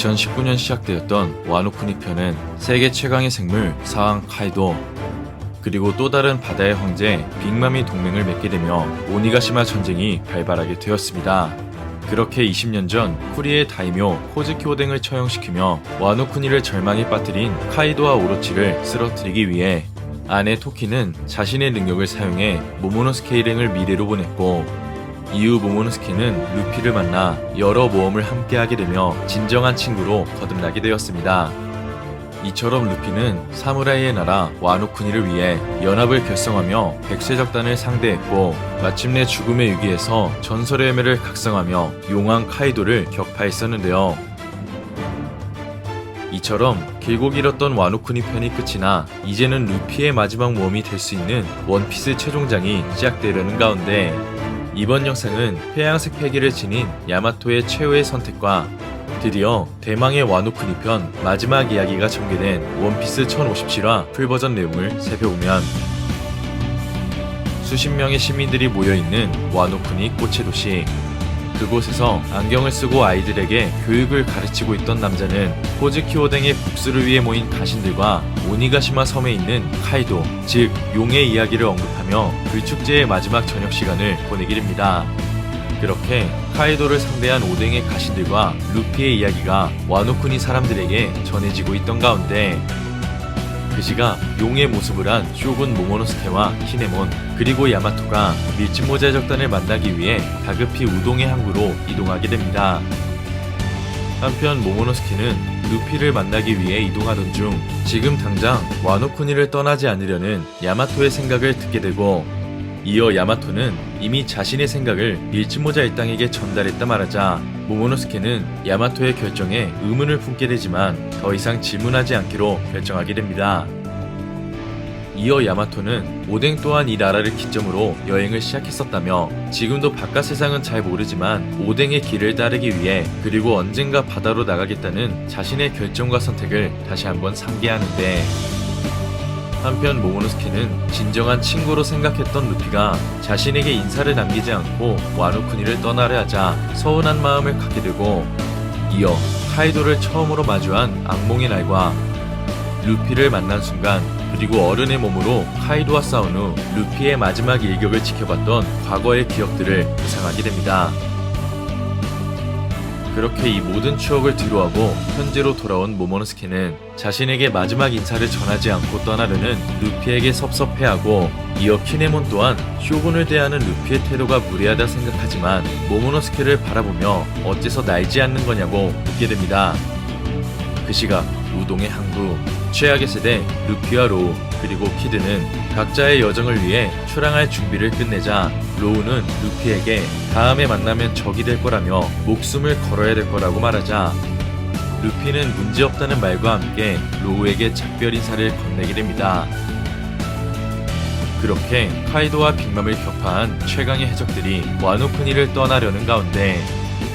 2019년 시작되었던 와노쿠니 편은 세계 최강의 생물 사왕 카이도, 그리고 또 다른 바다의 황제 빅맘이 동맹을 맺게 되며 오니가시마 전쟁이 발발하게 되었습니다. 그렇게 20년 전 쿠리의 다이묘 호즈키 오뎅을 처형시키며 와노쿠니를 절망에 빠뜨린 카이도와 오로치를 쓰러뜨리기 위해 아내 토키는 자신의 능력을 사용해 모모노스케 일행을 미래로 보냈고, 이후 모모노스케는 루피를 만나 여러 모험을 함께하게 되며 진정한 친구로 거듭나게 되었습니다. 이처럼 루피는 사무라이의 나라 와노쿠니를 위해 연합을 결성하며 백쇄적단을 상대했고, 마침내 죽음의 위기에서 전설의 열매를 각성하며 용왕 카이도를 격파했었는데요. 이처럼 길고 길었던 와노쿠니 편이 끝이 나 이제는 루피의 마지막 모험이 될 수 있는 원피스 최종장이 시작되려는 가운데, 이번 영상은 회양색 패기를 지닌 야마토의 최후의 선택과 드디어 대망의 와노쿠니 편 마지막 이야기가 전개된 원피스 1057화 풀버전 내용을 살펴보면, 수십 명의 시민들이 모여있는 와노쿠니 꽃의 도시. 그곳에서 안경을 쓰고 아이들에게 교육을 가르치고 있던 남자는 호즈키 오뎅의 복수를 위해 모인 가신들과 오니가시마 섬에 있는 카이도, 즉 용의 이야기를 언급하며 불축제의 마지막 저녁 시간을 보내게 됩니다. 그렇게 카이도를 상대한 오뎅의 가신들과 루피의 이야기가 와노쿠니 사람들에게 전해지고 있던 가운데, 그 시각 용의 모습을 한 쇼군 모모노스케와 키네몬 그리고 야마토가 밀짚모자 적단을 만나기 위해 다급히 우동의 항구로 이동하게 됩니다. 한편 모모노스케는 루피를 만나기 위해 이동하던 중 지금 당장 와노쿠니를 떠나지 않으려는 야마토의 생각을 듣게 되고, 이어 야마토는 이미 자신의 생각을 밀짚모자 일당에게 전달했다 말하자 모모노스케는 야마토의 결정에 의문을 품게 되지만 더 이상 질문하지 않기로 결정하게 됩니다. 이어 야마토는 오뎅 또한 이 나라를 기점으로 여행을 시작했었다며 지금도 바깥 세상은 잘 모르지만 오뎅의 길을 따르기 위해 그리고 언젠가 바다로 나가겠다는 자신의 결정과 선택을 다시 한번 상기하는데, 한편 모모노스케는 진정한 친구로 생각했던 루피가 자신에게 인사를 남기지 않고 와노쿠니를 떠나려 하자 서운한 마음을 갖게 되고, 이어 카이도를 처음으로 마주한 악몽의 날과 루피를 만난 순간, 그리고 어른의 몸으로 카이도와 싸운 후 루피의 마지막 일격을 지켜봤던 과거의 기억들을 회상하게 됩니다. 그렇게 이 모든 추억을 뒤로하고 현재로 돌아온 모모노스케는 자신에게 마지막 인사를 전하지 않고 떠나려는 루피에게 섭섭해하고, 이어 키네몬 또한 쇼군을 대하는 루피의 태도가 무례하다 생각하지만 모모노스케를 바라보며 어째서 날지 않는 거냐고 묻게 됩니다. 그 시각 우동의 항구, 최악의 세대 루피와 로우 그리고 키드는 각자의 여정을 위해 출항할 준비를 끝내자 로우는 루피에게 다음에 만나면 적이 될 거라며 목숨을 걸어야 될 거라고 말하자 루피는 문제없다는 말과 함께 로우에게 작별 인사를 건네게 됩니다. 그렇게 카이도와 빅맘을 격파한 최강의 해적들이 와노쿠니를 떠나려는 가운데,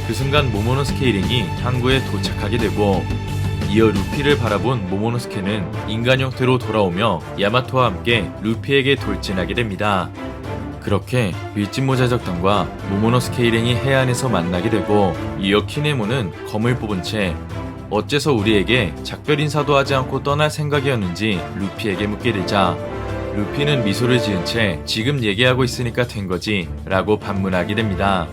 그 순간 모모노스케 일행이 항구에 도착하게 되고, 이어 루피를 바라본 모모노스케는 인간 형태로 돌아오며 야마토와 함께 루피에게 돌진하게 됩니다. 그렇게 밀짚모자 적단과 모모노스케 일행이 해안에서 만나게 되고, 이어 키네모는 검을 뽑은 채 어째서 우리에게 작별 인사도 하지 않고 떠날 생각이었는지 루피에게 묻게 되자, 루피는 미소를 지은 채 지금 얘기하고 있으니까 된 거지 라고 반문하게 됩니다.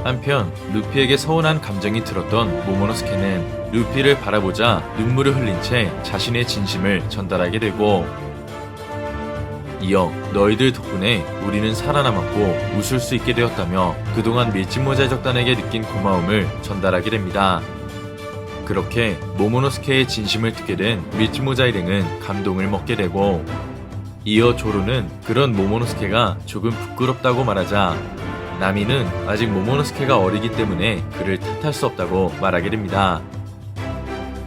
한편 루피에게 서운한 감정이 들었던 모모노스케는 루피를 바라보자 눈물을 흘린 채 자신의 진심을 전달하게 되고, 이어 너희들 덕분에 우리는 살아남았고 웃을 수 있게 되었다며 그동안 밀짚모자 적단에게 느낀 고마움을 전달하게 됩니다. 그렇게 모모노스케의 진심을 듣게 된 밀짚모자 일행은 감동을 먹게 되고, 이어 조로는 그런 모모노스케가 조금 부끄럽다고 말하자 나미는 아직 모모노스케가 어리기 때문에 그를 탓할 수 없다고 말하게 됩니다.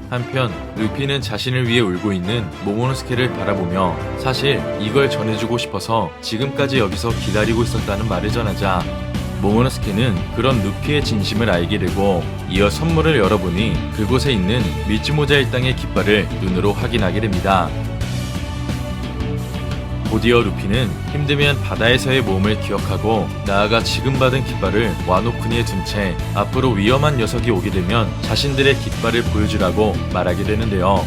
한편 루피는 자신을 위해 울고 있는 모모노스케를 바라보며 사실 이걸 전해주고 싶어서 지금까지 여기서 기다리고 있었다는 말을 전하자 모모노스케는 그런 루피의 진심을 알게 되고, 이어 선물을 열어보니 그곳에 있는 밀짚모자 일당의 깃발을 눈으로 확인하게 됩니다. 곧이어 루피는 힘들면 바다에서의 모험을 기억하고 나아가 지금 받은 깃발을 와노쿠니에 둔 채 앞으로 위험한 녀석이 오게 되면 자신들의 깃발을 보여주라고 말하게 되는데요.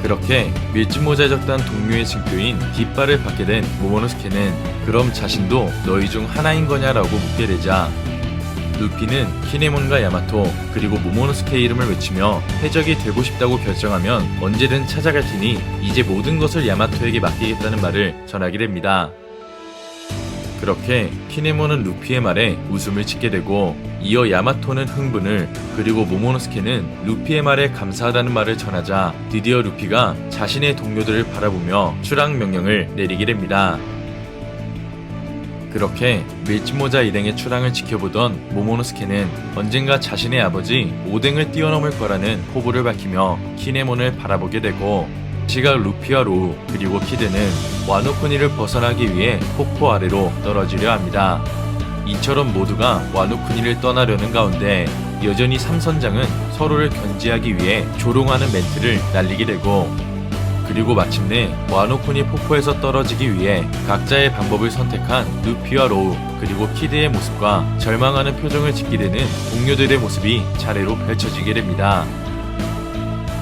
그렇게 밀짚모자에 적던 동료의 증표인 깃발을 받게 된 모모노스케는 그럼 자신도 너희 중 하나인 거냐라고 묻게 되자 루피는 키네몬과 야마토 그리고 모모노스케의 이름을 외치며 해적이 되고 싶다고 결정하면 언제든 찾아갈 테니 이제 모든 것을 야마토에게 맡기겠다는 말을 전하게 됩니다. 그렇게 키네몬은 루피의 말에 웃음을 짓게 되고 이어 야마토는 흥분을 그리고 모모노스케는 루피의 말에 감사하다는 말을 전하자 드디어 루피가 자신의 동료들을 바라보며 추락 명령을 내리게 됩니다. 그렇게 밀짚모자 일행의 출항을 지켜보던 모모노스케는 언젠가 자신의 아버지 오뎅을 뛰어넘을 거라는 포부를 밝히며 키네몬을 바라보게 되고 시각 루피와 로우 그리고 키드는 와노쿠니를 벗어나기 위해 폭포 아래로 떨어지려 합니다. 이처럼 모두가 와노쿠니를 떠나려는 가운데 여전히 삼선장은 서로를 견제하기 위해 조롱하는 멘트를 날리게 되고 그리고 마침내 와노쿠니 폭포에서 떨어지기 위해 각자의 방법을 선택한 루피와 로우 그리고 키드의 모습과 절망하는 표정을 짓게 되는 동료들의 모습이 차례로 펼쳐지게 됩니다.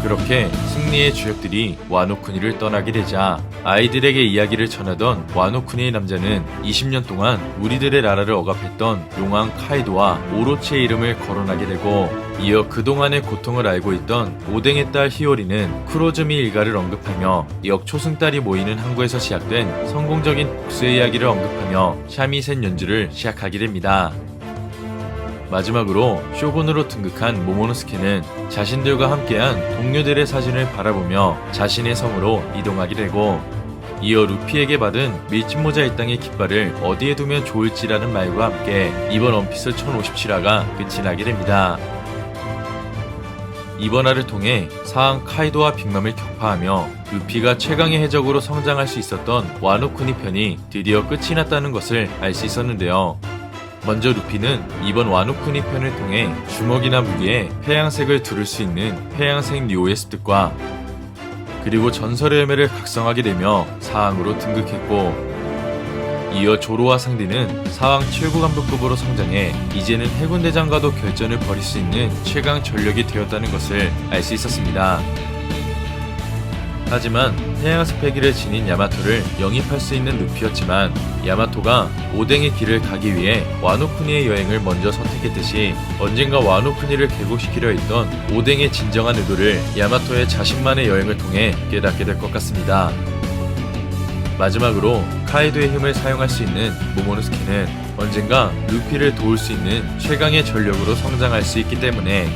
그렇게 승리의 주역들이 와노쿠니를 떠나게 되자 아이들에게 이야기를 전하던 와노쿠니의 남자는 20년 동안 우리들의 나라를 억압했던 용왕 카이도와 오로치의 이름을 거론하게 되고 이어 그동안의 고통을 알고 있던 오뎅의 딸 히오리는 쿠로즈미 일가를 언급하며 역초승달이 모이는 항구에서 시작된 성공적인 복수의 이야기를 언급하며 샤미센 연주를 시작하게 됩니다. 마지막으로 쇼군으로 등극한 모모노스케는 자신들과 함께한 동료들의 사진을 바라보며 자신의 성으로 이동하게 되고 이어 루피에게 받은 밀짚모자 일당의 깃발을 어디에 두면 좋을지라는 말과 함께 이번 원피스 1057화가 끝이 나게 됩니다. 이번 화를 통해 사항 카이도와 빅맘을 격파하며 루피가 최강의 해적으로 성장할 수 있었던 와노쿠니 편이 드디어 끝이 났다는 것을 알 수 있었는데요. 먼저 루피는 이번 와노쿠니 편을 통해 주먹이나 무기에 회양색을 두를 수 있는 회양색 류오의 습득과 그리고 전설의 열매를 각성하게 되며 사항으로 등극했고 이어 조로와 상디는 사왕 최고 감독급으로 성장해 이제는 해군대장과도 결전을 벌일 수 있는 최강 전력이 되었다는 것을 알 수 있었습니다. 하지만 태양의 패기를 지닌 야마토를 영입할 수 있는 루피였지만 야마토가 오뎅의 길을 가기 위해 와노쿠니의 여행을 먼저 선택했듯이 언젠가 와노쿠니를 개국시키려 했던 오뎅의 진정한 의도를 야마토의 자신만의 여행을 통해 깨닫게 될 것 같습니다. 마지막으로 카이도의 힘을 사용할 수 있는 모모노스케는 언젠가 루피를 도울 수 있는 최강의 전력으로 성장할 수 있기 때문에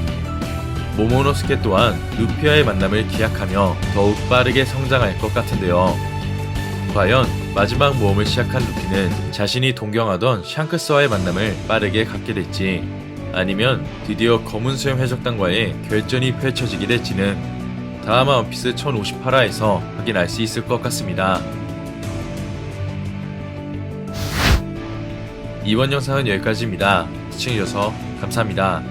모모노스케 또한 루피와의 만남을 기약하며 더욱 빠르게 성장할 것 같은데요. 과연 마지막 모험을 시작한 루피는 자신이 동경하던 샹크스와의 만남을 빠르게 갖게 될지 아니면 드디어 검은 수염 해적단과의 결전이 펼쳐지게 될지는 다음 원피스 1058화에서 확인할 수 있을 것 같습니다. 이번 영상은 여기까지입니다. 시청해주셔서 감사합니다.